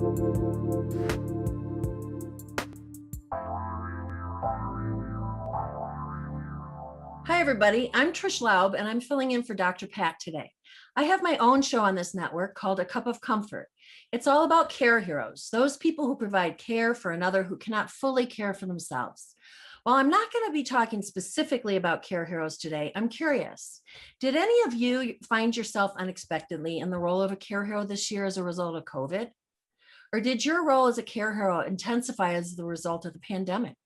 Hi, everybody. I'm Trish Laub, and I'm filling in for Dr. Pat today. I have my own show on this network called A Cup of Comfort. It's all about care heroes, those people who provide care for another who cannot fully care for themselves. While I'm not going to be talking specifically about care heroes today, I'm curious. Did any of you find yourself unexpectedly in the role of a care hero this year as a result of COVID? Or did your role as a care hero intensify as the result of the pandemic?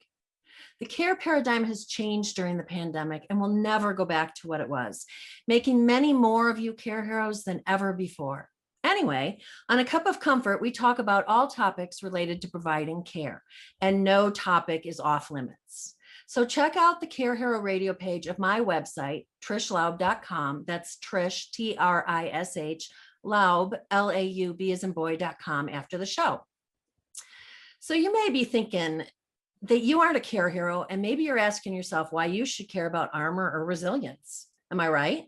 The care paradigm has changed during the pandemic and will never go back to what it was, making many more of you care heroes than ever before. Anyway, on A Cup of Comfort, we talk about all topics related to providing care, and no topic is off limits. So check out the Care Hero radio page of my website, trishlaub.com. That's Trish, T-R-I-S-H, Laub, L-A-U-B as in boy.com after the show. So you may be thinking that you aren't a care hero, and maybe you're asking yourself why you should care about armor or resilience. Am I right?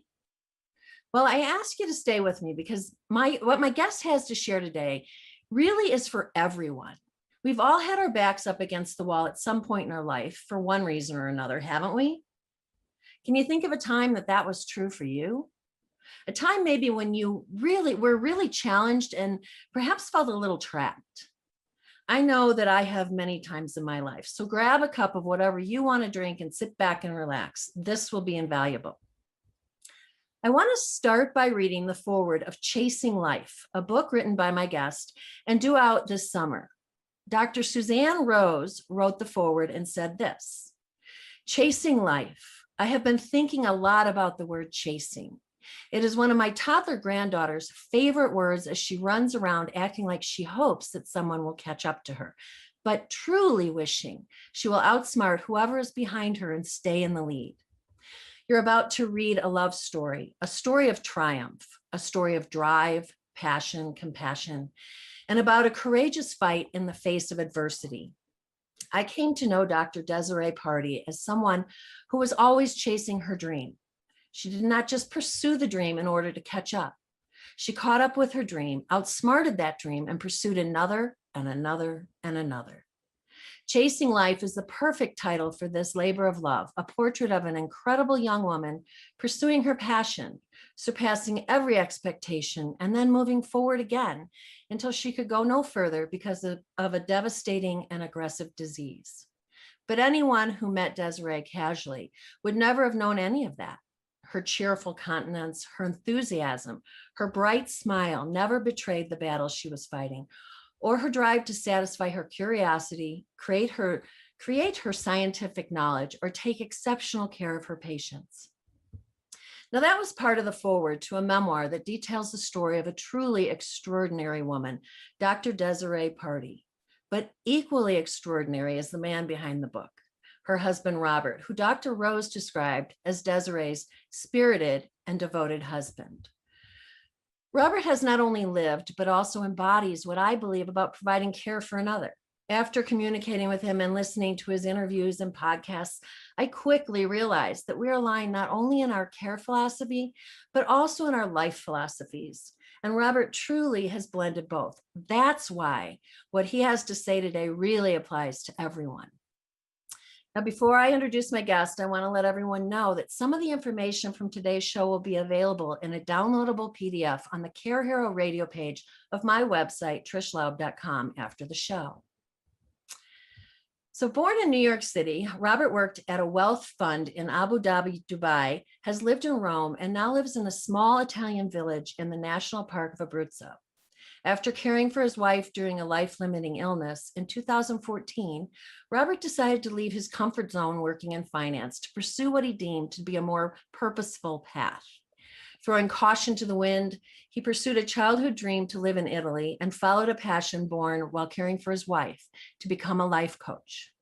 Well, I ask you to stay with me because what my guest has to share today really is for everyone. We've all had our backs up against the wall at some point in our life for one reason or another, haven't we? Can you think of a time that was true for you? A time maybe when you were really challenged and perhaps felt a little trapped. I know that I have many times in my life. So grab a cup of whatever you want to drink and sit back and relax. This will be invaluable. I want to start by reading the foreword of Chasing Life, a book written by my guest and due out this summer. Dr. Suzanne Rose wrote the foreword and said this: Chasing life. I have been thinking a lot about the word chasing. It is one of my toddler granddaughter's favorite words as she runs around acting like she hopes that someone will catch up to her, but truly wishing she will outsmart whoever is behind her and stay in the lead. You're about to read a love story, a story of triumph, a story of drive, passion, compassion, and about a courageous fight in the face of adversity. I came to know Dr. Desiree Pardi as someone who was always chasing her dream. She did not just pursue the dream in order to catch up. She caught up with her dream, outsmarted that dream, and pursued another and another and another. Chasing Life is the perfect title for this labor of love, a portrait of an incredible young woman pursuing her passion, surpassing every expectation, and then moving forward again until she could go no further because of a devastating and aggressive disease. But anyone who met Desiree casually would never have known any of that. Her cheerful countenance, her enthusiasm, her bright smile never betrayed the battle she was fighting, or her drive to satisfy her curiosity, create her scientific knowledge, or take exceptional care of her patients. Now, that was part of the foreword to a memoir that details the story of a truly extraordinary woman, Dr. Desiree Pardi. But equally extraordinary is the man behind the book, her husband, Robert, who Dr. Rose described as Desiree's spirited and devoted husband. Robert has not only lived, but also embodies what I believe about providing care for another. After communicating with him and listening to his interviews and podcasts, I quickly realized that we're aligned not only in our care philosophy, but also in our life philosophies. And Robert truly has blended both. That's why what he has to say today really applies to everyone. Now, before I introduce my guest, I want to let everyone know that some of the information from today's show will be available in a downloadable PDF on the Care Hero radio page of my website, trishlaub.com, after the show. So born in New York City, Robert worked at a wealth fund in Abu Dhabi, Dubai, has lived in Rome, and now lives in a small Italian village in the National Park of Abruzzo. After caring for his wife during a life-limiting illness in 2014, Robert decided to leave his comfort zone working in finance to pursue what he deemed to be a more purposeful path. Throwing caution to the wind, he pursued a childhood dream to live in Italy and followed a passion born while caring for his wife to become a life coach.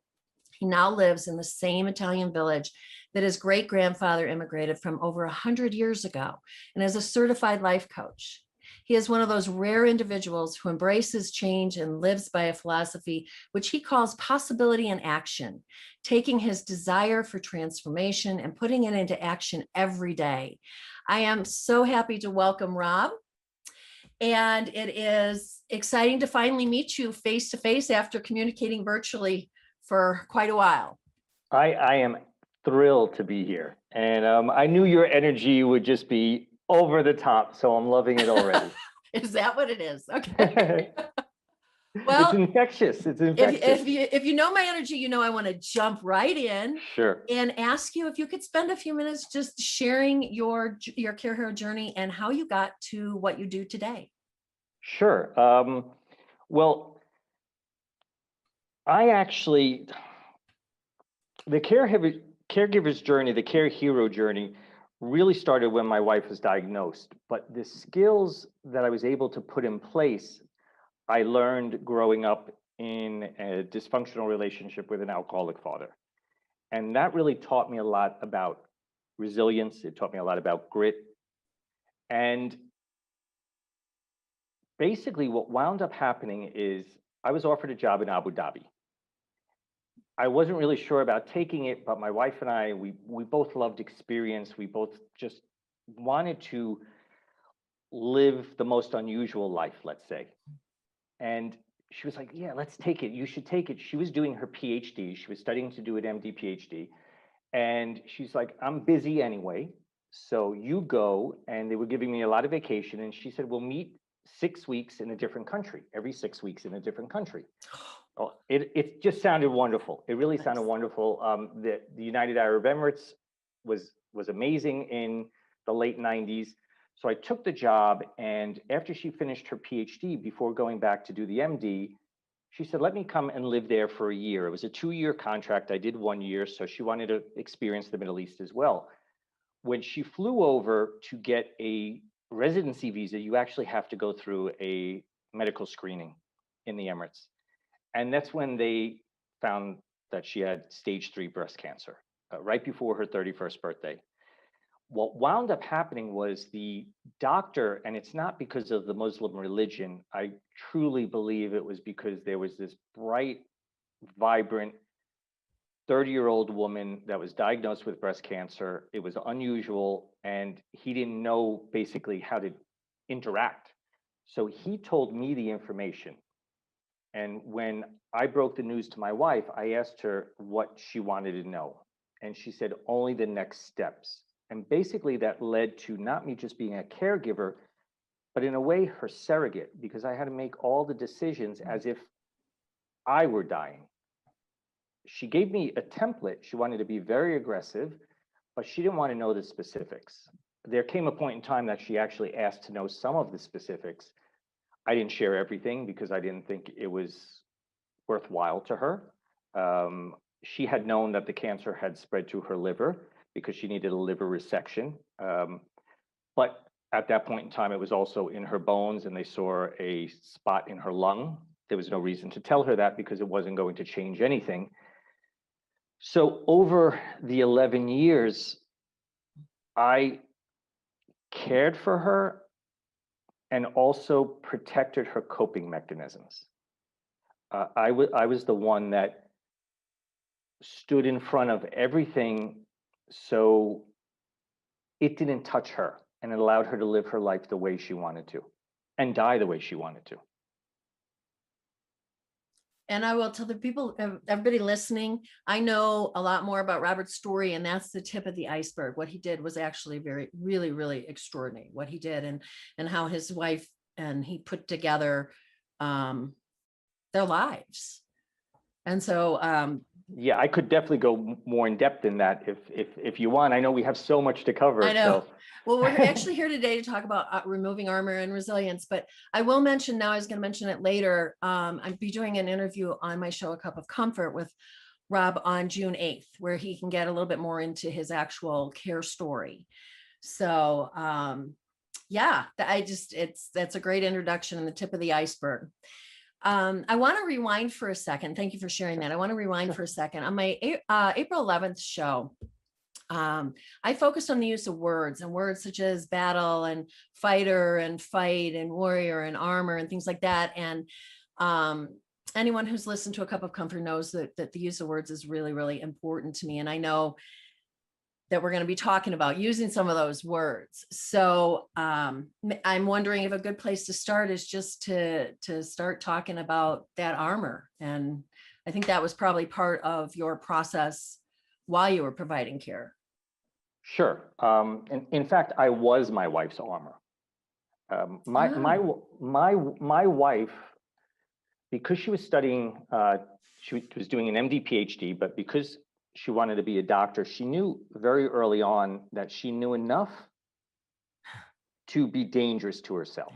He now lives in the same Italian village that his great-grandfather immigrated from over 100 years ago and is a certified life coach. He is one of those rare individuals who embraces change and lives by a philosophy which he calls possibility in action, taking his desire for transformation and putting it into action every day. I am so happy to welcome Rob. And it is exciting to finally meet you face to face after communicating virtually for quite a while. I am thrilled to be here. And I knew your energy would just be over the top. So I'm loving it already. Is that what it is? Okay. It's infectious. It's infectious. If you know my energy, you know I want to jump right in. Sure. And ask you if you could spend a few minutes just sharing your Care Hero journey and how you got to what you do today. Sure. Well, I actually, the caregiver's journey, the care hero journey, really started when my wife was diagnosed. But the skills that I was able to put in place, I learned growing up in a dysfunctional relationship with an alcoholic father. And that really taught me a lot about resilience. It taught me a lot about grit. And basically, what wound up happening is I was offered a job in Abu Dhabi. I wasn't really sure about taking it, but my wife and I, we both loved experience. We both just wanted to live the most unusual life, let's say. And she was like, yeah, let's take it. You should take it. She was doing her PhD. She was studying to do an MD PhD. And she's like, I'm busy anyway. So you go. And they were giving me a lot of vacation. And she said, we'll meet 6 weeks in a different country, every 6 weeks in a different country. Oh, it just sounded wonderful. It really sounded wonderful. The United Arab Emirates was amazing in the late 90s. So I took the job, and after she finished her PhD, before going back to do the MD, she said, let me come and live there for a year. It was a 2-year contract. I did 1 year, so she wanted to experience the Middle East as well. When she flew over to get a residency visa, you actually have to go through a medical screening in the Emirates. And that's when they found that she had stage 3 breast cancer, right before her 31st birthday. What wound up happening was the doctor, and it's not because of the Muslim religion, I truly believe it was because there was this bright, vibrant 30-year-old woman that was diagnosed with breast cancer. It was unusual, and he didn't know basically how to interact. So he told me the information. And when I broke the news to my wife, I asked her what she wanted to know. And she said, only the next steps. And basically that led to not me just being a caregiver, but in a way her surrogate, because I had to make all the decisions as if I were dying. She gave me a template. She wanted to be very aggressive, but she didn't want to know the specifics. There came a point in time that she actually asked to know some of the specifics. I didn't share everything because I didn't think it was worthwhile to her. She had known that the cancer had spread to her liver because she needed a liver resection. But at that point in time, it was also in her bones, and they saw a spot in her lung. There was no reason to tell her that because it wasn't going to change anything. So over the 11 years, I cared for her and also protected her coping mechanisms. I was the one that stood in front of everything so it didn't touch her, and it allowed her to live her life the way she wanted to and die the way she wanted to. And I will tell the people, everybody listening, I know a lot more about Robert's story, and that's the tip of the iceberg. What he did was actually really, really extraordinary, what he did, and how his wife and he put together their lives. And so yeah, I could definitely go more in depth in that if you want. I know we have so much to cover. I know. So. Well, we're actually here today to talk about removing armor and resilience, but I will mention now, I was going to mention it later. I'll be doing an interview on my show, A Cup of Comfort, with Rob on June 8th, where he can get a little bit more into his actual care story. So yeah, that's a great introduction and the tip of the iceberg. I want to rewind for a second. Thank you for sharing that. I want to rewind for a second. On my April 11th show, I focused on the use of words, and words such as battle and fighter and fight and warrior and armor and things like that. And anyone who's listened to A Cup of Comfort knows that the use of words is really, really important to me. And I know that we're going to be talking about, using some of those words. So I'm wondering if a good place to start is just to start talking about that armor. And I think that was probably part of your process while you were providing care. Sure. In fact, I was my wife's armor. My wife, because she was studying, she was doing an MD PhD, but because she wanted to be a doctor, she knew very early on that she knew enough to be dangerous to herself.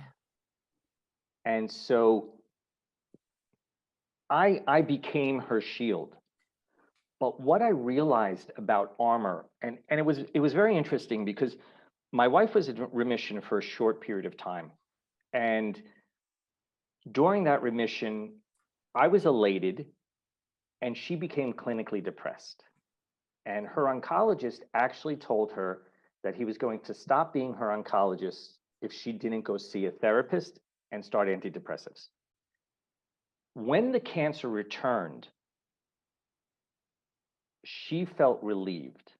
And so I became her shield. But what I realized about armor, and it was very interesting because my wife was in remission for a short period of time. And during that remission, I was elated and she became clinically depressed. And her oncologist actually told her that he was going to stop being her oncologist if she didn't go see a therapist and start antidepressives. When the cancer returned, she felt relieved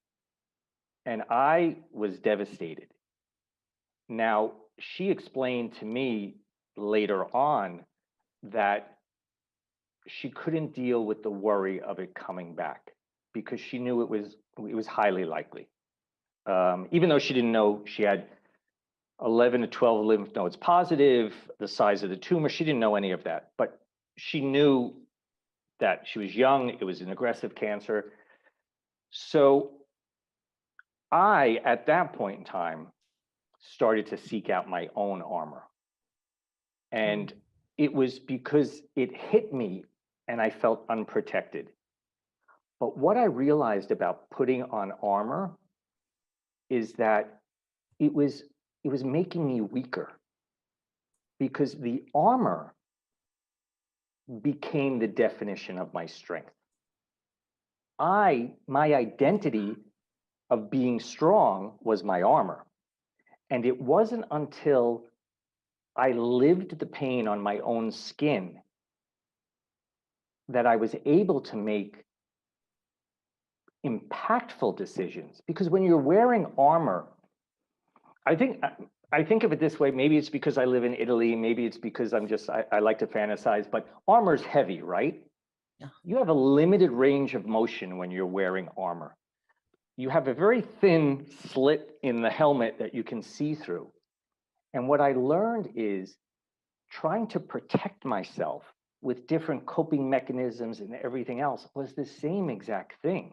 and I was devastated. Now, she explained to me later on that she couldn't deal with the worry of it coming back because she knew it was highly likely. Even though she didn't know she had 11 to 12 lymph nodes positive, the size of the tumor, she didn't know any of that. But she knew that she was young, it was an aggressive cancer. So I, at that point in time, started to seek out my own armor. And it was because it hit me and I felt unprotected. But what I realized about putting on armor is that it was making me weaker because the armor became the definition of my strength. My identity of being strong was my armor. And it wasn't until I lived the pain on my own skin that I was able to make impactful decisions. Because when you're wearing armor, I think of it this way, maybe it's because I live in Italy, maybe it's because I like to fantasize, but armor's heavy, right? Yeah. You have a limited range of motion when you're wearing armor. You have a very thin slit in the helmet that you can see through. And what I learned is trying to protect myself with different coping mechanisms and everything else was the same exact thing.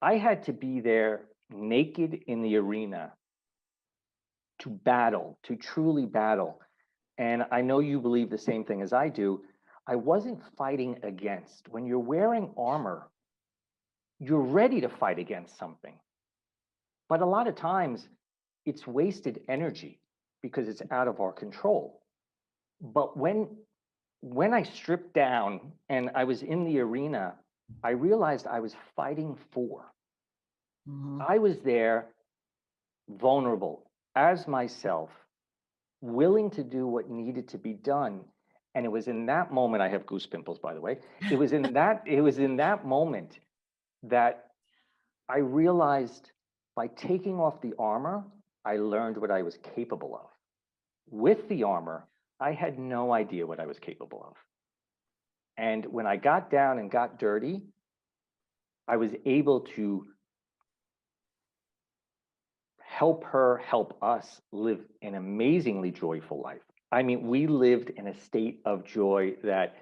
I had to be there naked in the arena to battle, to truly battle. And I know you believe the same thing as I do. I wasn't fighting against. When you're wearing armor, you're ready to fight against something. But a lot of times it's wasted energy because it's out of our control. But when I stripped down and I was in the arena, I realized I was fighting for. I was there vulnerable as myself, willing to do what needed to be done. And it was in that moment, I have goose pimples, by the way. It was in that moment that I realized by taking off the armor, I learned what I was capable of. With the armor, I had no idea what I was capable of. And when I got down and got dirty, I was able to help her, help us live an amazingly joyful life. I mean, we lived in a state of joy that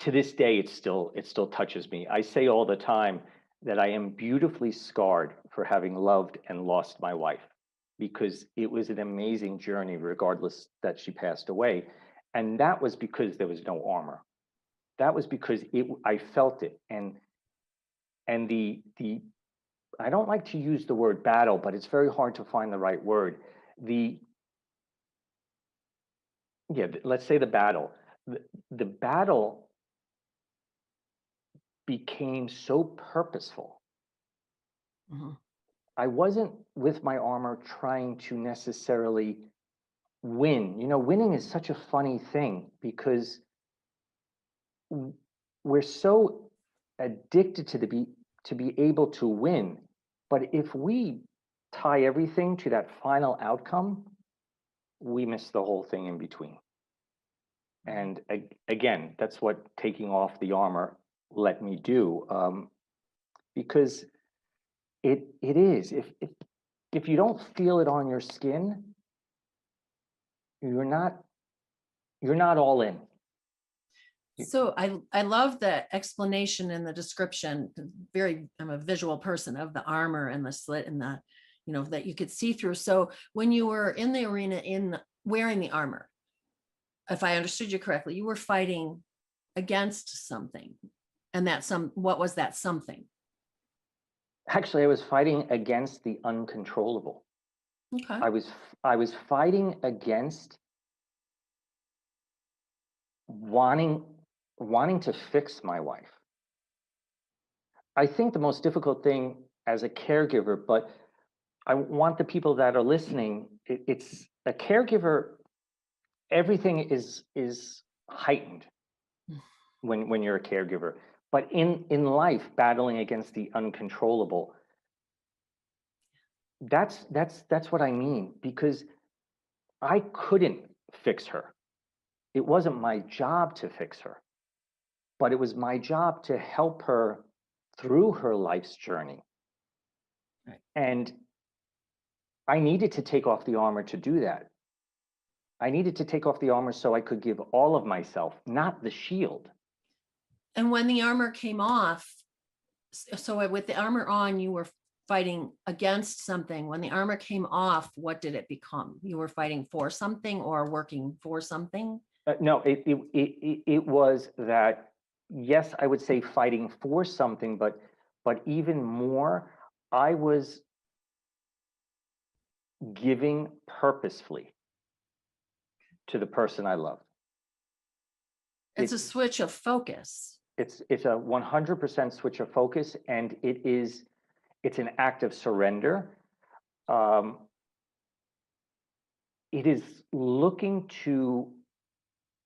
to this day, it still touches me. I say all the time that I am beautifully scarred for having loved and lost my wife because it was an amazing journey, regardless that she passed away. And that was because there was no armor. That was because I felt it. And the I don't like to use the word battle, but it's very hard to find the right word. Let's say the battle. The battle became so purposeful. I wasn't with my armor trying to necessarily win. You know, winning is such a funny thing because we're so addicted to be able to win. But if we tie everything to that final outcome, we miss the whole thing in between. And again, that's what taking off the armor let me do, because it is, if you don't feel it on your skin, you're not all in. So I love the explanation and the description. I'm a visual person of the armor and the slit and the, that you could see through. So when you were in the arena wearing the armor, if I understood you correctly, you were fighting against something. And what was that something? Actually, I was fighting against the uncontrollable. Okay. I was fighting against wanting to fix my wife. I think the most difficult thing as a caregiver, but I want the people that are listening, it's a caregiver, everything is heightened when you're a caregiver. But in life, battling against the uncontrollable, that's what I mean, because I couldn't fix her. It wasn't my job to fix her, but it was my job to help her through her life's journey. Right. And I needed to take off the armor to do that. I needed to take off the armor so I could give all of myself, not the shield. And when the armor came off, so with the armor on, you were fighting against something. When the armor came off, what did it become? You were fighting for something or working for something? No, it was that, yes, I would say fighting for something, but even more, I was giving purposefully to the person I loved. It's a switch of focus. It's a 100% switch of focus, and it's an act of surrender. It is looking to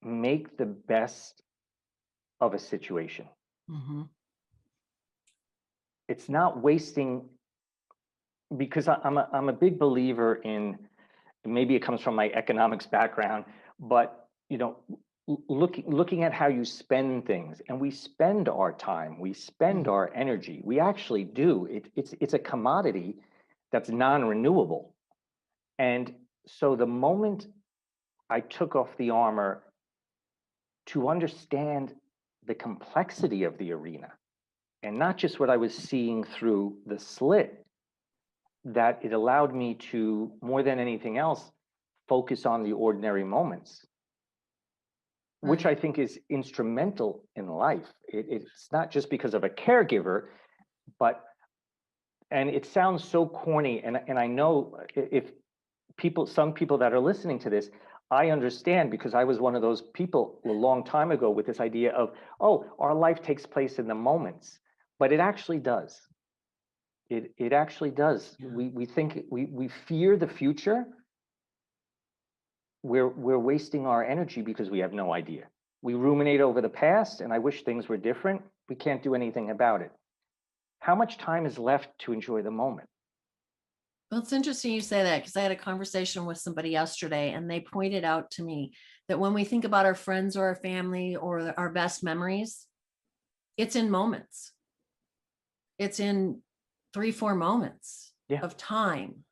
make the best of a situation. Mm-hmm. It's not wasting, because I'm a big believer in, maybe it comes from my economics background, but looking at how you spend things, and we spend our time, we spend our energy, we actually do. It's a commodity that's non-renewable. And so the moment I took off the armor to understand the complexity of the arena, and not just what I was seeing through the slit, that it allowed me to, more than anything else, focus on the ordinary moments, which I think is instrumental in life. It's not just because of a caregiver, but, and it sounds so corny, and I know if some people that are listening to this, I understand, because I was one of those people a long time ago with this idea of, oh, our life takes place in the moments, but it actually does. It actually does. Yeah. We think we fear the future. We're wasting our energy because we have no idea. We ruminate over the past, and I wish things were different. We can't do anything about it. How much time is left to enjoy the moment? Well, it's interesting you say that, because I had a conversation with somebody yesterday, and they pointed out to me that when we think about our friends or our family or our best memories, it's in moments. It's in 3-4 moments of time.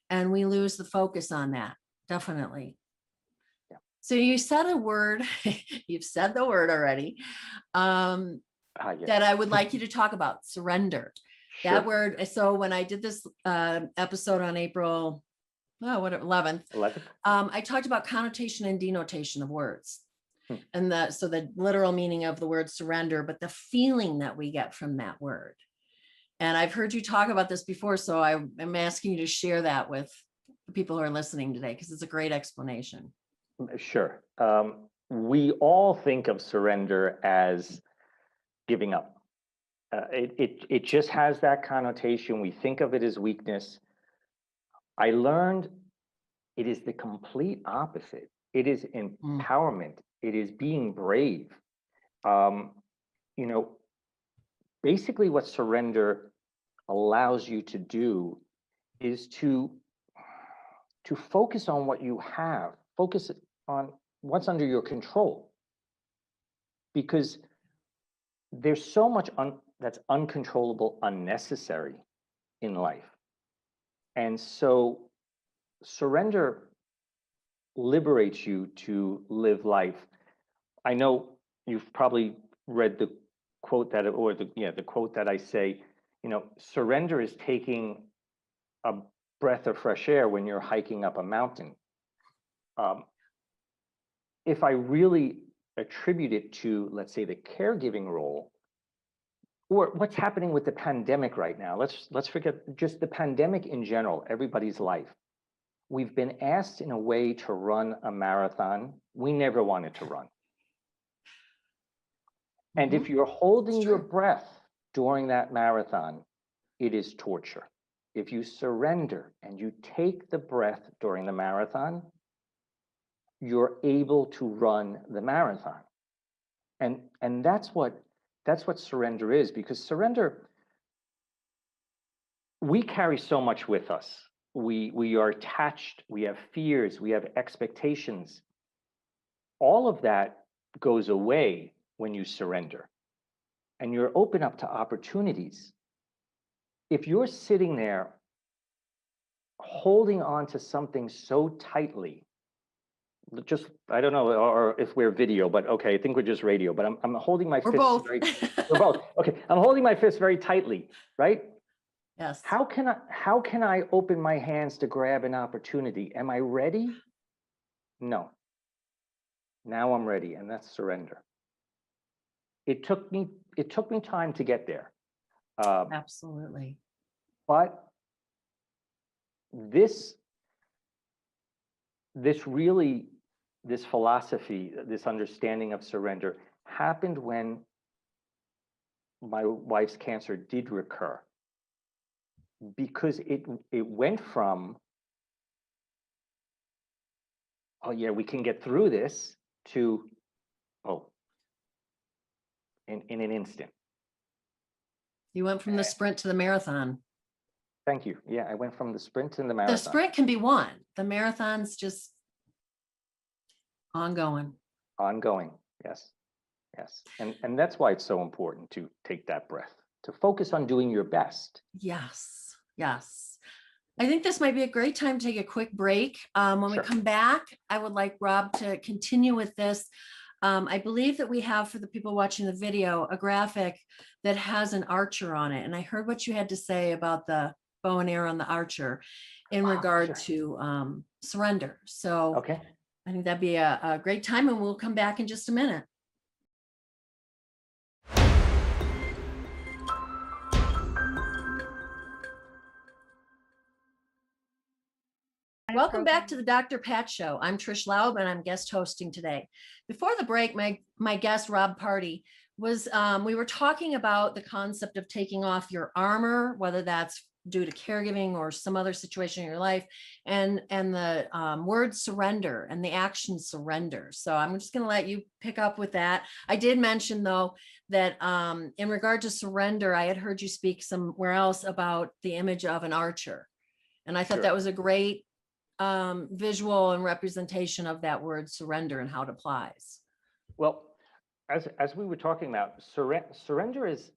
And we lose the focus on that, definitely. Yeah. So you said a word, you've said the word already, that I would like you to talk about: surrender. Sure. That word. So when I did this episode on April 11th, I talked about connotation and denotation of words. And the literal meaning of the word surrender, but the feeling that we get from that word. And I've heard you talk about this before, so I'm asking you to share that with the people who are listening today, because it's a great explanation. Sure. We all think of surrender as giving up. It just has that connotation. We think of it as weakness. I learned it is the complete opposite. It is empowerment. It is being brave. basically what surrender allows you to do is to focus on what you have, focus on what's under your control, because there's so much that's uncontrollable, unnecessary in life. And so surrender liberates you to live life. I know you've probably read the quote that, or the quote that I say, surrender is taking a breath of fresh air when you're hiking up a mountain. If I really attribute it to, let's say, the caregiving role, or what's happening with the pandemic right now, let's forget just the pandemic in general, everybody's life. We've been asked in a way to run a marathon we never wanted to run. And if you're holding your breath during that marathon, it is torture. If you surrender and you take the breath during the marathon, you're able to run the marathon. And that's what surrender is, because surrender, we carry so much with us. We are attached, we have fears, we have expectations. All of that goes away when you surrender and you're open up to opportunities. If you're sitting there holding on to something so tightly, just, I don't know, or if we're video, but okay, I think we're just radio, but I'm holding my fists both. We're both. Okay, I'm holding my fists very tightly, right? Yes. How can I open my hands to grab an opportunity? Am I ready? No. Now I'm ready, and that's surrender. It took me time to get there. Absolutely. But this philosophy, this understanding of surrender happened when my wife's cancer did recur, because it went from, oh yeah, we can get through this, to, oh, in an instant. You went from the sprint to the marathon. Thank you. Yeah, I went from the sprint to the marathon. The sprint can be won. The marathon's just ongoing. Ongoing, yes. Yes. And that's why it's so important to take that breath, to focus on doing your best. Yes. Yes. I think this might be a great time to take a quick break. When we come back, I would like Rob to continue with this. I believe that we have, for the people watching the video, a graphic that has an archer on it. And I heard what you had to say about the bow and arrow on the archer in regard to surrender. So okay. I think that'd be a great time, and we'll come back in just a minute. Welcome back to the Dr. Pat Show. I'm Trish Laub, and I'm guest hosting today. Before the break, my guest, Rob Pardi, was, we were talking about the concept of taking off your armor, whether that's due to caregiving or some other situation in your life, and the word surrender and the action surrender. So I'm just going to let you pick up with that. I did mention, though, that in regard to surrender, I had heard you speak somewhere else about the image of an archer. And I thought that was a great visual and representation of that word surrender and how it applies. Well, as we were talking about, surrender is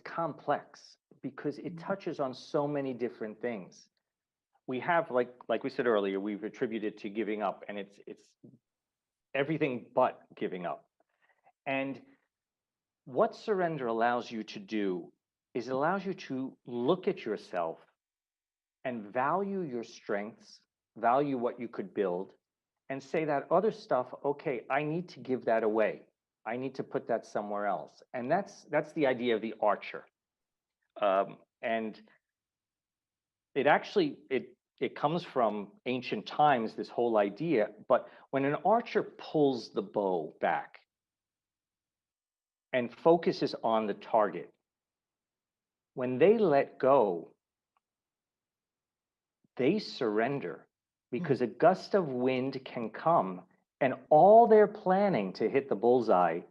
complex, because it touches on so many different things. We have, like we said earlier, we've attributed to giving up, and it's everything but giving up. And what surrender allows you to do is it allows you to look at yourself and value your strengths, value what you could build, and say that other stuff, okay, I need to give that away. I need to put that somewhere else. And that's the idea of the archer. And it actually, it comes from ancient times, this whole idea, but when an archer pulls the bow back and focuses on the target, when they let go, they surrender, because a gust of wind can come and all their planning to hit the bullseye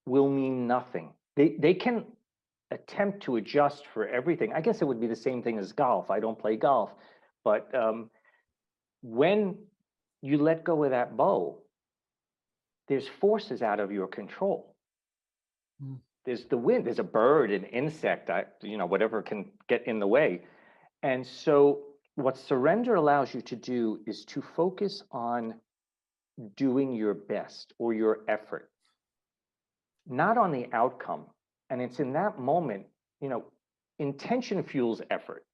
will mean nothing. they can attempt to adjust for everything. I guess it would be the same thing as golf. I don't play golf, but when you let go of that bow, there's forces out of your control. Mm. There's the wind, there's a bird, an insect, whatever can get in the way. And so what surrender allows you to do is to focus on doing your best or your effort, not on the outcome. And it's in that moment, intention fuels effort.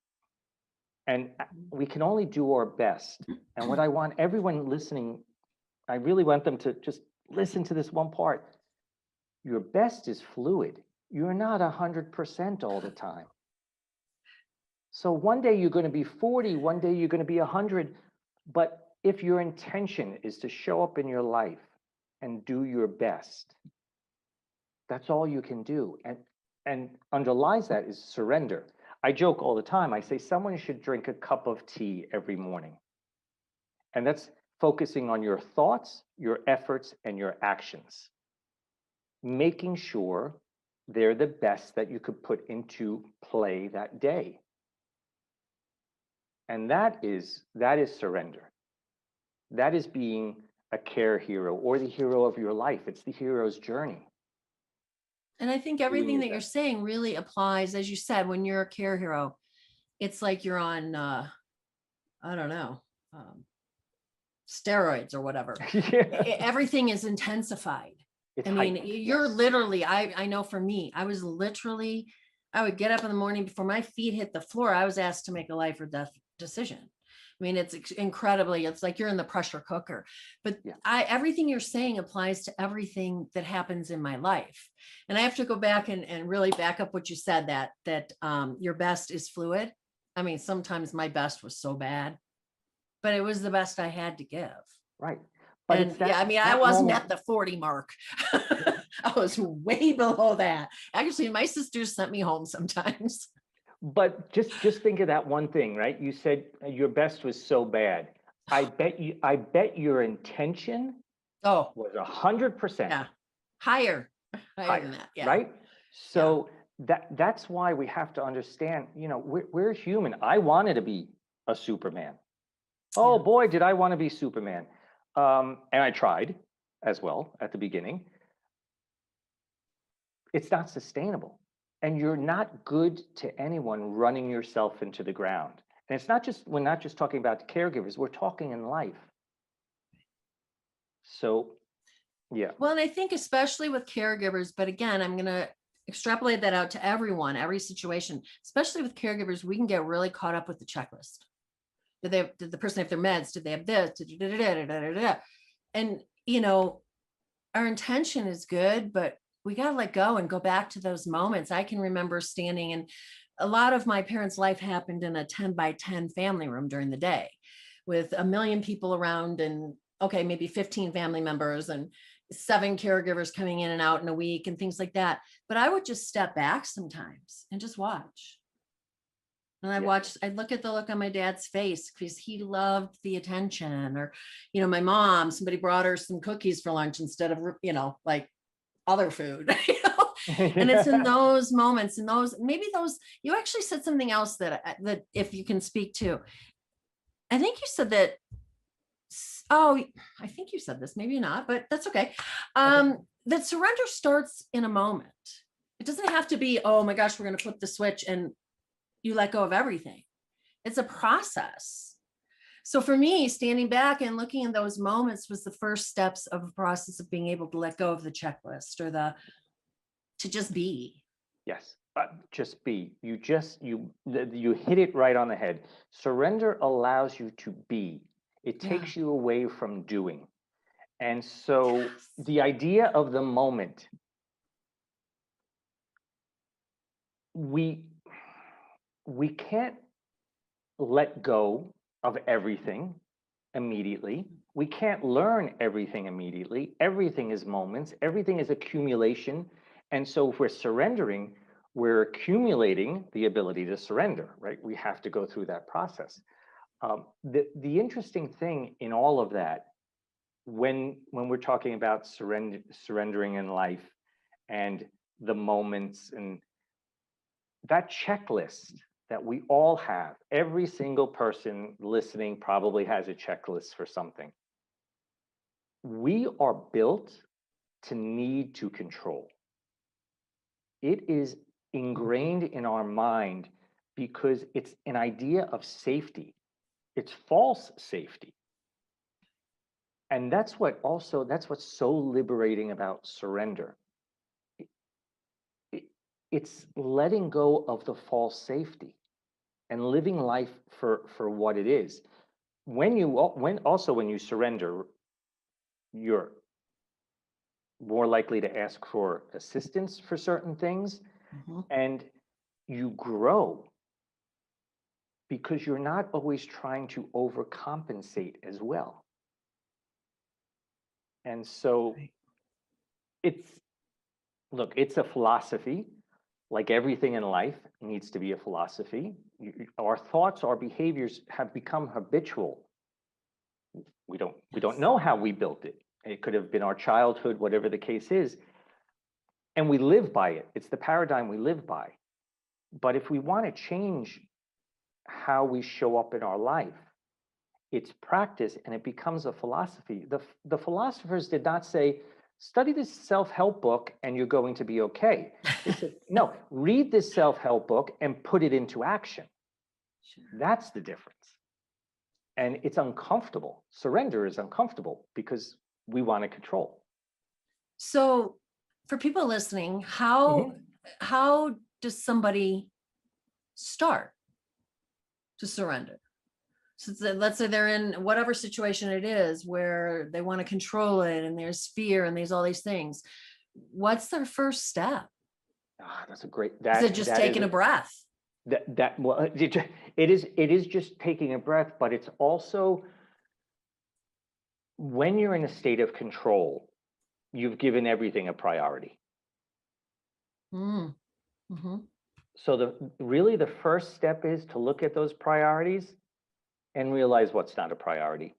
And we can only do our best. And what I want everyone listening, I really want them to just listen to this one part. Your best is fluid. You're not 100% all the time. So one day you're going to be 40, one day you're going to be 100. But if your intention is to show up in your life and do your best, that's all you can do. And underlies that is surrender. I joke all the time. I say someone should drink a cup of tea every morning. And that's focusing on your thoughts, your efforts, and your actions, making sure they're the best that you could put into play that day. And that is surrender. That is being a care hero or the hero of your life. It's the hero's journey. And I think everything that you're saying really applies, as you said, when you're a care hero, it's like you're on, I don't know, steroids or whatever. Yeah. Everything is intensified. It's I mean, heightened, you're yes. literally, I know for me, I would get up in the morning before my feet hit the floor. I was asked to make a life or death decision. I mean, it's incredibly, it's like you're in the pressure cooker, but Yeah. everything you're saying applies to everything that happens in my life. And I have to go back and really back up what you said, that your best is fluid. I mean, sometimes my best was so bad, but it was the best I had to give. Right. But And it's that, yeah, I mean, I that wasn't moment. at the 40 mark. I was way below that. Actually, my sisters sent me home sometimes. But just think of that one thing, right? You said your best was so bad. I bet your intention Oh, was 100% yeah. Higher higher, than that. Yeah. right? Yeah. So that's why we have to understand, we're human. I wanted to be a Superman. Oh Yeah. boy, did I want to be Superman. And I tried as well at the beginning. It's not sustainable. And you're not good to anyone running yourself into the ground. And we're not just talking about caregivers, we're talking in life. So, yeah. Well, and I think especially with caregivers, but again, I'm going to extrapolate that out to everyone, every situation, especially with caregivers, we can get really caught up with the checklist. Did the person have their meds? Did they have this? And, our intention is good, but we got to let go and go back to those moments. I can remember standing, and a lot of my parents' life happened in a 10 by 10 family room during the day with a million people around, and okay, maybe 15 family members and 7 caregivers coming in and out in a week and things like that. But I would just step back sometimes and just watch. And I'd look at the look on my dad's face because he loved the attention. Or, my mom, somebody brought her some cookies for lunch instead of, like other food. And it's in those moments, and you actually said something else that if you can speak to, I think you said that, oh, I think you said this, maybe not, but that's okay. That surrender starts in a moment. It doesn't have to be, oh my gosh, we're going to flip the switch and you let go of everything. It's a process. So for me, standing back and looking in those moments was the first steps of a process of being able to let go of the checklist or to just be. Yes, just be. You hit it right on the head. Surrender allows you to be. It takes you away from doing. And so the idea of the moment, we can't let go of everything immediately. We can't learn everything immediately. Everything is moments. Everything is accumulation. And so if we're surrendering, we're accumulating the ability to surrender, right? We have to go through that process. The interesting thing in all of that, when we're talking about surrendering in life and the moments, and that checklist that we all have. Every single person listening probably has a checklist for something. We are built to need to control. It is ingrained in our mind because it's an idea of safety. It's false safety. And that's what's so liberating about surrender. It's letting go of the false safety and living life for what it is. When you surrender, you're more likely to ask for assistance for certain things, and you grow because you're not always trying to overcompensate as well. And so it's a philosophy. Like everything in life needs to be a philosophy. Our thoughts, our behaviors have become habitual. We don't know how we built it. It could have been our childhood, whatever the case is. And we live by it. It's the paradigm we live by. But if we want to change how we show up in our life, it's practice, and it becomes a philosophy. The philosophers did not say, study this self-help book and you're going to be okay. They said, no, read this self-help book and put it into action. Sure. That's the difference. And it's uncomfortable. Surrender is uncomfortable because we want to control. So for people listening, how does somebody start to surrender? So let's say they're in whatever situation it is where they want to control it and there's fear and there's all these things. What's their first step? That's a great. Is it just taking a breath? It is just taking a breath, but it's also when you're in a state of control, you've given everything a priority. So the first step is to look at those priorities and realize what's not a priority.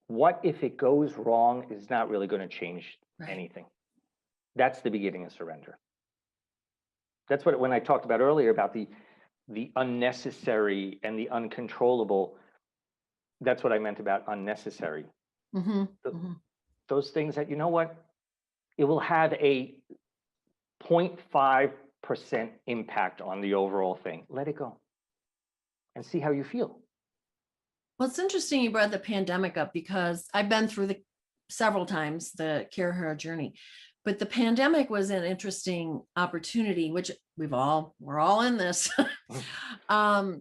What if it goes wrong is not really going to change anything. That's the beginning of surrender. That's what, when I talked about earlier about the unnecessary and the uncontrollable, that's what I meant about unnecessary. Those things that, you know what, it will have a 0.5% impact on the overall thing. Let it go and see how you feel. Well, it's interesting you brought the pandemic up because I've been through several times the Care Hero journey, but the pandemic was an interesting opportunity, which we're all in this, of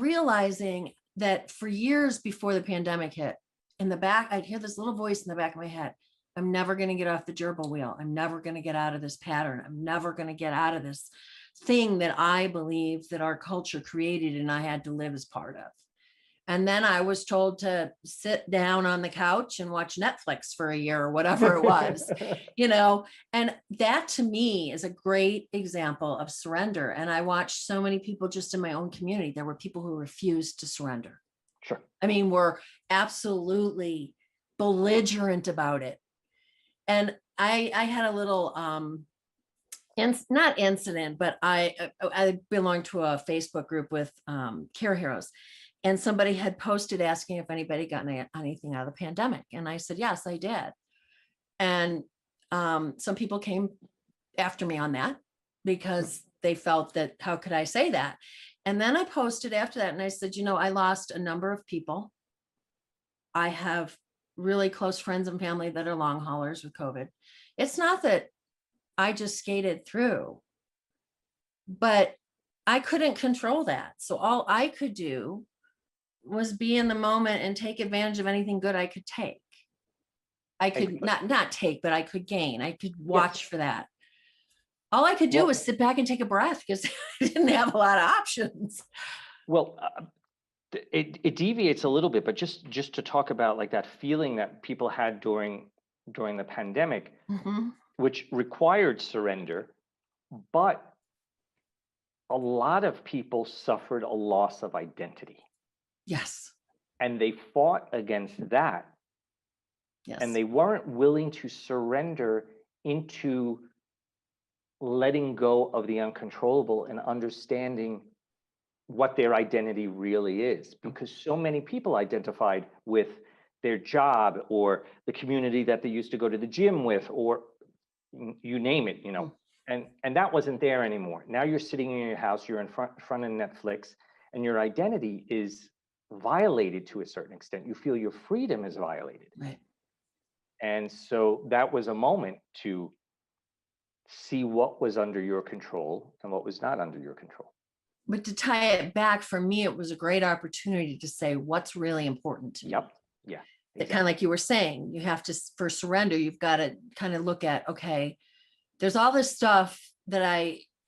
realizing that for years before the pandemic hit, in the back, I'd hear this little voice in the back of my head. I'm never going to get off the gerbil wheel. I'm never going to get out of this pattern. I'm never going to get out of this thing that I believe that our culture created and I had to live as part of. And then I was told to sit down on the couch and watch Netflix for a year or whatever it was, and that to me is a great example of surrender. And I watched so many people just in my own community. There were people who refused to surrender. Sure. I mean, were absolutely belligerent about it. And I had a little, not incident, but I belonged to a Facebook group with Care Heroes, and somebody had posted asking if anybody got anything out of the pandemic. And I said, yes, I did. And some people came after me on that because they felt that, how could I say that? And then I posted after that and I said, I lost a number of people. I have really close friends and family that are long haulers with COVID. It's not that I just skated through, but I couldn't control that. So all I could do was be in the moment and take advantage of anything good I could take. I could not take, but I could gain. I could watch for that. All I could do was sit back and take a breath because I didn't have a lot of options. Well, it deviates a little bit, but just to talk about like that feeling that people had during the pandemic, which required surrender, but a lot of people suffered a loss of identity. Yes. And they fought against that. Yes. And they weren't willing to surrender into letting go of the uncontrollable and understanding what their identity really is, because so many people identified with their job or the community that they used to go to the gym with, or you name it, and that wasn't there anymore. Now you're sitting in your house, you're in front of Netflix, and your identity is violated to a certain extent. You feel your freedom is violated. Right. And so that was a moment to see what was under your control and what was not under your control. But to tie it back, for me, it was a great opportunity to say what's really important to me. Yep. Yeah. That kind of like you were saying, you have to, for surrender, you've got to kind of look at, okay, there's all this stuff that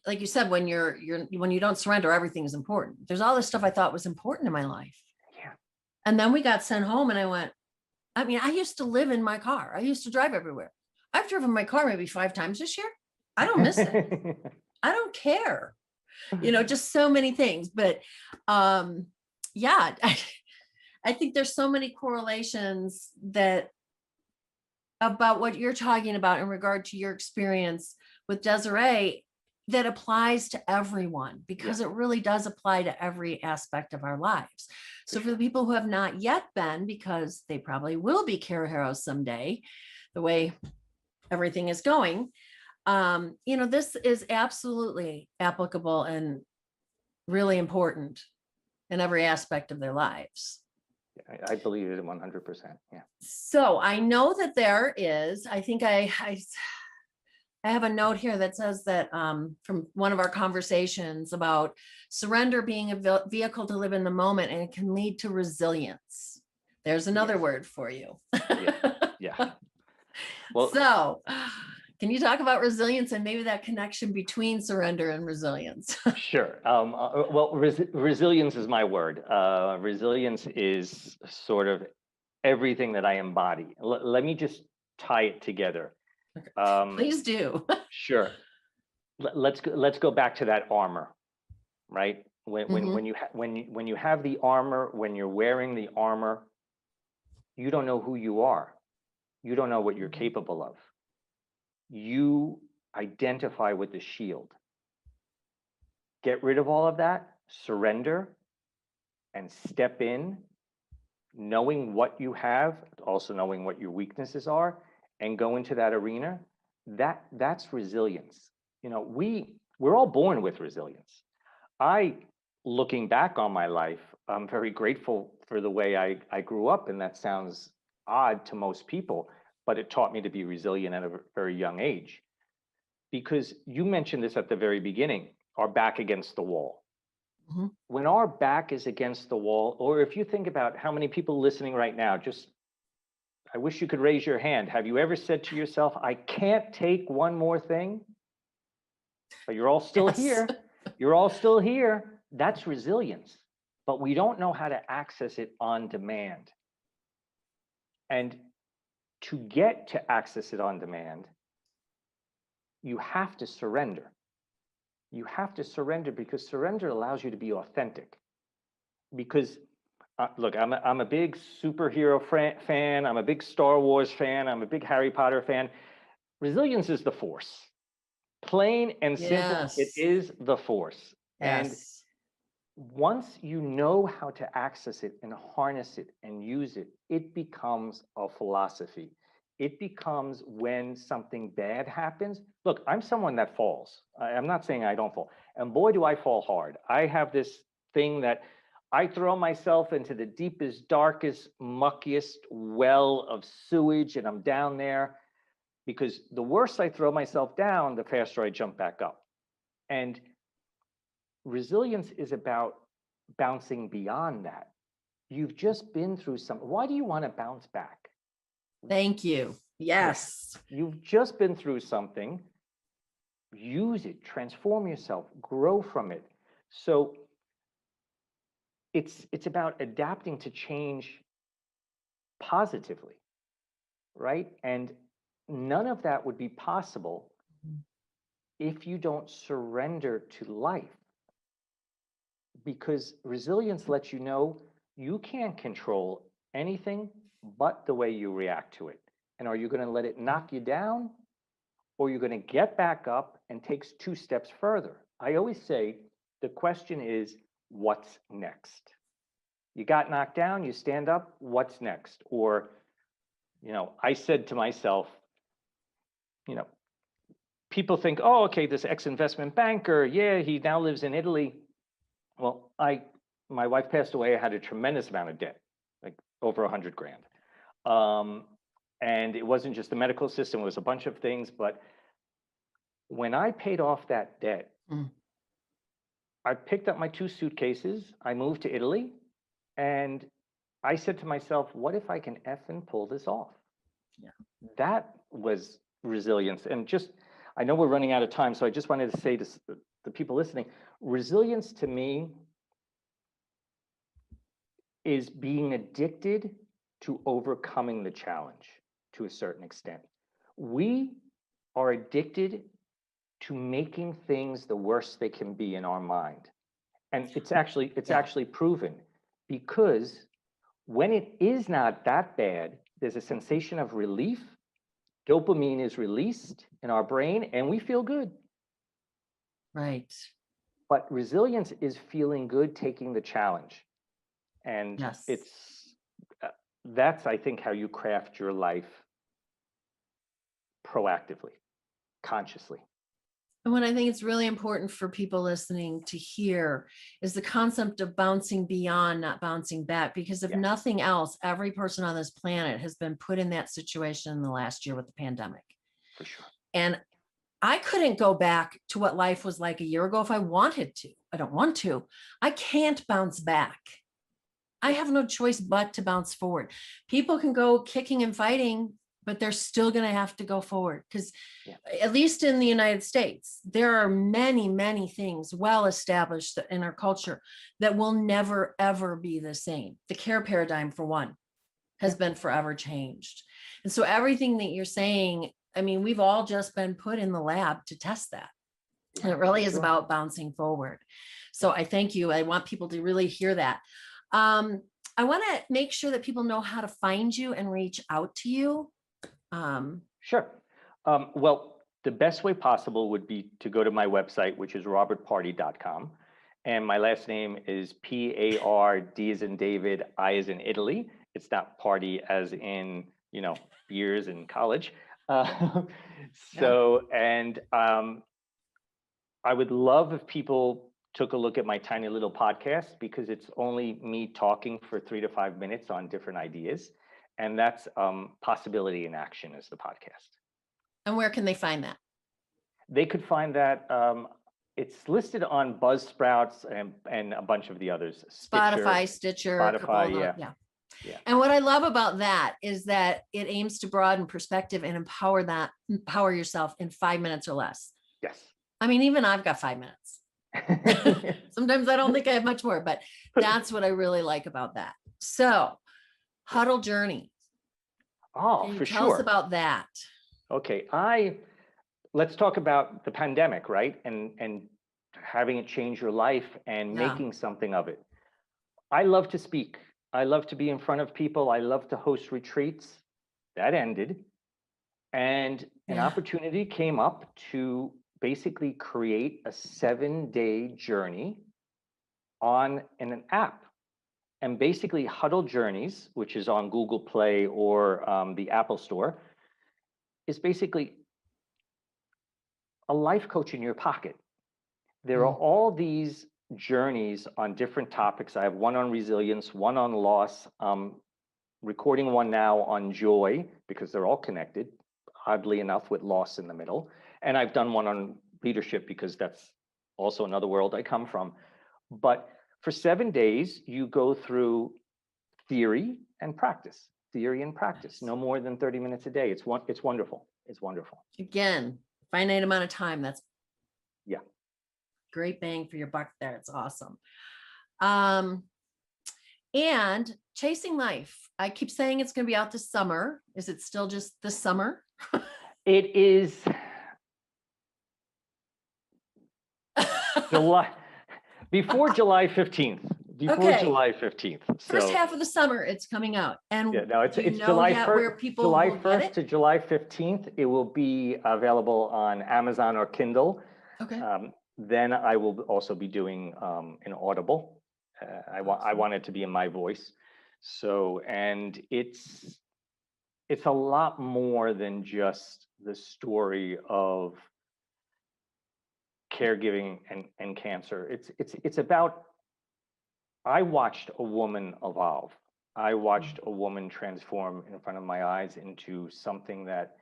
like you said, when when you don't surrender, everything is important. There's all this stuff I thought was important in my life. Yeah. And then we got sent home and I went, I mean, I used to live in my car. I used to drive everywhere. I've driven my car maybe 5 times this year. I don't miss it. I don't care. Just so many things. But yeah, I think there's so many correlations about what you're talking about in regard to your experience with Desiree that applies to everyone, because it really does apply to every aspect of our lives. So for the people who have not yet been, because they probably will be care heroes someday, the way everything is going, this is absolutely applicable and really important in every aspect of their lives. I believe it 100%. Yeah. So I know that there is, I think I have a note here that says that from one of our conversations about surrender being a vehicle to live in the moment, and it can lead to resilience. There's another word for you. Yeah. Well, so can you talk about resilience and maybe that connection between surrender and resilience? Sure. Resilience is my word. Resilience is sort of everything that I embody. Let me just tie it together. Please do. Sure. Let's go back to that armor, right? When you have the armor, when you're wearing the armor, you don't know who you are. You don't know what you're capable of. You identify with the shield. Get rid of all of that, surrender, and step in, knowing what you have, also knowing what your weaknesses are, and go into that arena. That's resilience. We're all born with resilience. Looking back on my life, I'm very grateful for the way I grew up, and that sounds odd to most people, but it taught me to be resilient at a very young age. Because you mentioned this at the very beginning, our back against the wall. Mm-hmm. When our back is against the wall, or if you think about how many people listening right now, I wish you could raise your hand. Have you ever said to yourself, I can't take one more thing? But you're all still here. You're all still here. That's resilience. But we don't know how to access it on demand. And to get to access it on demand, you have to surrender. You have to surrender, because surrender allows you to be authentic. Because look, I'm a big superhero fan. I'm a big Star Wars fan. I'm a big Harry Potter fan. Resilience is the force. Plain and simple, it is the force. Yes. And once you know how to access it and harness it and use it, it becomes a philosophy. It becomes, when something bad happens. Look, I'm someone that falls. I'm not saying I don't fall. And boy, do I fall hard. I have this thing that I throw myself into the deepest, darkest, muckiest well of sewage, and I'm down there, because the worse I throw myself down, the faster I jump back up. And resilience is about bouncing beyond that. You've just been through something. Why do you want to bounce back? Thank you. Yes. You've just been through something. Use it, transform yourself, grow from it. So it's about adapting to change positively, right? And none of that would be possible if you don't surrender to life. Because resilience lets you know you can't control anything but the way you react to it. And are you going to let it knock you down, or you're going to get back up and take 2 steps further. I always say the question is, what's next? You got knocked down, you stand up, what's next? Or, I said to myself, you know, people think, oh, okay, this ex-investment banker, yeah, he now lives in Italy. Well, my wife passed away. I had a tremendous amount of debt, like over 100 grand. And it wasn't just the medical system, it was a bunch of things. But when I paid off that debt, I picked up my 2 suitcases, I moved to Italy, and I said to myself, what if I can effing pull this off? Yeah. That was resilience. And I know we're running out of time, so I just wanted to say to the people listening, resilience to me is being addicted to overcoming the challenge to a certain extent. We are addicted to making things the worst they can be in our mind. And it's actually proven, because when it is not that bad, there's a sensation of relief. Dopamine is released in our brain and we feel good. Right. But resilience is feeling good, taking the challenge. And Yes. That's, I think, how you craft your life proactively, consciously. And what I think it's really important for people listening to hear is the concept of bouncing beyond, not bouncing back, because if nothing else, every person on this planet has been put in that situation in the last year with the pandemic. For sure. And I couldn't go back to what life was like a year ago if I wanted to. I don't want to. I can't bounce back. I have no choice but to bounce forward. People can go kicking and fighting, but they're still going to have to go forward, because at least in the United States, there are many, many things well established in our culture that will never, ever be the same. The care paradigm, for one, has been forever changed. And so everything that you're saying, I mean, we've all just been put in the lab to test that. And it really is about bouncing forward. So I thank you. I want people to really hear that. I want to make sure that people know how to find you and reach out to you. Sure. Well, the best way possible would be to go to my website, which is robertpardi.com. And my last name is P-A-R-D as in David, I as in Italy. It's not party as in, beers in college. And I would love if people took a look at my tiny little podcast, because it's only me talking for 3 to 5 minutes on different ideas. And that's Possibility in Action is the podcast. And where can they find that? They could find that. It's listed on Buzzsprouts and a bunch of the others. Stitcher. Spotify, yeah. And what I love about that is that it aims to broaden perspective and empower yourself in 5 minutes or less. Yes. I mean, even I've got 5 minutes. Sometimes I don't think I have much more, but that's what I really like about that. So, Huddle Journey. Oh, for sure. Tell us about that. Okay, let's talk about the pandemic, right? And having it change your life and making something of it. I love to speak. I love to be in front of people. I love to host retreats. That ended. And an opportunity came up to basically create a 7-day journey in an app. And basically Huddle Journeys, which is on Google Play or the Apple Store, is basically a life coach in your pocket. There are all these journeys on different topics. I have one on resilience, one on loss, recording one now on joy, because they're all connected, oddly enough, with loss in the middle. And I've done one on leadership, because that's also another world I come from. But for 7 days, you go through theory and practice, no more than 30 minutes a day. It's wonderful. It's wonderful. Again, finite amount of time. That's great bang for your buck there. It's awesome. And Chasing Life. I keep saying it's going to be out this summer. Is it still just this summer? It is July, before July 15th. before Okay. July 15th. First So half of the summer, it's coming out. And yeah, no, do you it's know July yet 1st, where people July will get 1st it? to July 15th. It will be available on Amazon or Kindle. Okay. Then I will also be doing an Audible. I Awesome. want it to be in my voice. So, and it's a lot more than just the story of caregiving and cancer. It's about, I watched a woman evolve. I watched a woman transform in front of my eyes into something that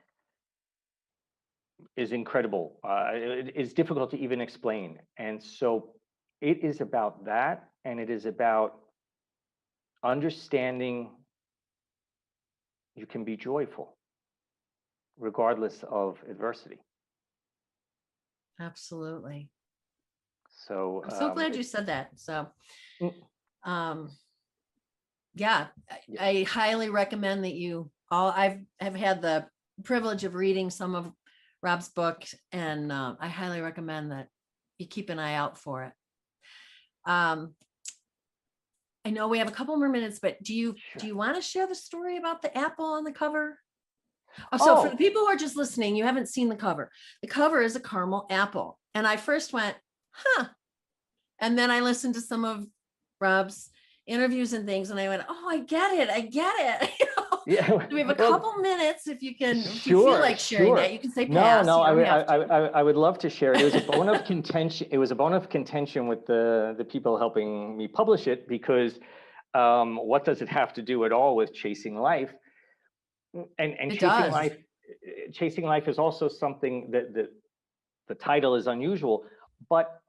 is incredible. It is difficult to even explain. And so it is about that, and it is about understanding you can be joyful regardless of adversity. Absolutely. So I'm so glad you said that. So, mm, um, yeah, yeah, I highly recommend that you all, have had the privilege of reading some of Rob's book, and I highly recommend that you keep an eye out for it. Um, I know we have a couple more minutes, but do you sure. want to share the story about the apple on the cover? Oh, so for the Oh, people who are just listening, you haven't seen the cover. The cover is a caramel apple. And I first went, huh. And then I listened to some of Rob's interviews and things, and I went, oh, I get it. I get it. yeah. So we have a Well, couple minutes. If you feel sure, like sharing that, sure. you can say No, pass. no, You don't have to. I would love to share it. It was a bone of contention. It was a bone of contention with the people helping me publish it, because what does it have to do at all with chasing life? And It does. chasing life is also something that the title is unusual, but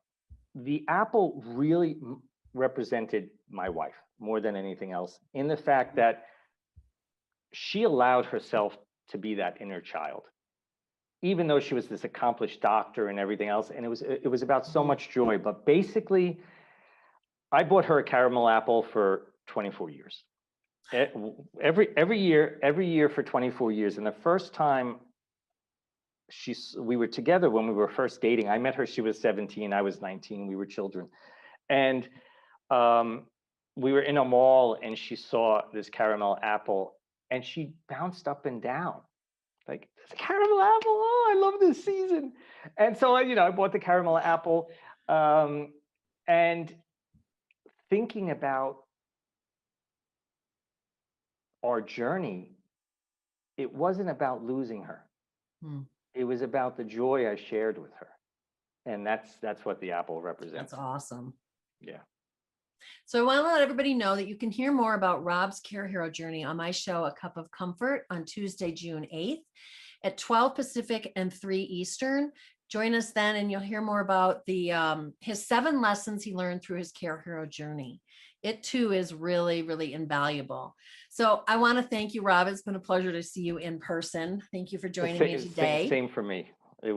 the apple really represented my wife more than anything else, in the fact that she allowed herself to be that inner child, even though she was this accomplished doctor and everything else. And it was about so much joy. But basically, I bought her a caramel apple for 24 years. Every year for 24 years. And the first time we were together, when we were first dating, I met her, she was 17, I was 19, we were children. And we were in a mall, and she saw this caramel apple, and she bounced up and down like, this caramel apple, oh, I love this season. And so I bought the caramel apple, and thinking about our journey, it wasn't about losing her. Hmm. It was about the joy I shared with her. And that's what the apple represents. That's awesome. Yeah. So I want to let everybody know that you can hear more about Rob's Care Hero journey on my show, A Cup of Comfort, on Tuesday, June 8th at 12 Pacific and 3 Eastern. Join us then, and you'll hear more about his 7 lessons he learned through his Care Hero journey. It too is really, really invaluable. So I want to thank you, Rob. It's been a pleasure to see you in person. Thank you for joining me today. Same for me.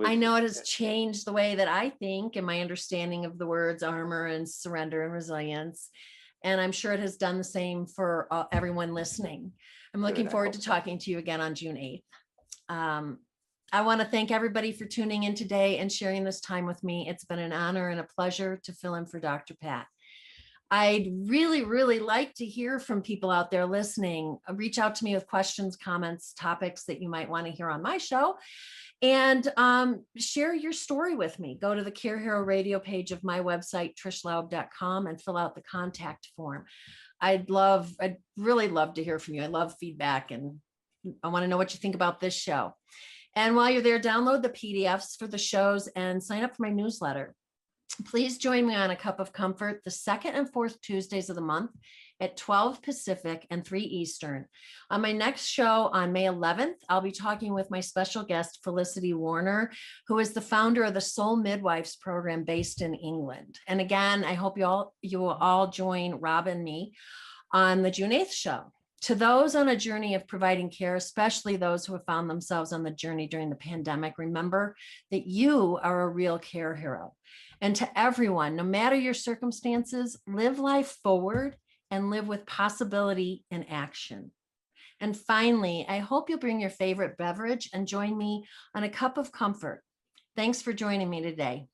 I know it has changed the way that I think and my understanding of the words armor and surrender and resilience. And I'm sure it has done the same for everyone listening. I'm looking forward to talking to you again on June 8th. I want to thank everybody for tuning in today and sharing this time with me. It's been an honor and a pleasure to fill in for Dr. Pat. I'd really, really like to hear from people out there listening. Reach out to me with questions, comments, topics that you might want to hear on my show. And share your story with me. Go to the Care Hero radio page of my website, trishlaub.com, and fill out the contact form. I'd really love to hear from you. I love feedback, and I want to know what you think about this show. And while you're there, download the PDFs for the shows and sign up for my newsletter. Please join me on A Cup of Comfort the 2nd and 4th Tuesdays of the month at 12 Pacific and 3 Eastern. On my next show on May 11th, I'll be talking with my special guest, Felicity Warner, who is the founder of the Soul Midwives program based in England. And again, I hope you will all join Rob and me on the June 8th show. To those on a journey of providing care, especially those who have found themselves on the journey during the pandemic, remember that you are a real care hero. And to everyone, no matter your circumstances, live life forward and live with possibility and action. And finally, I hope you'll bring your favorite beverage and join me on A Cup of Comfort. Thanks for joining me today.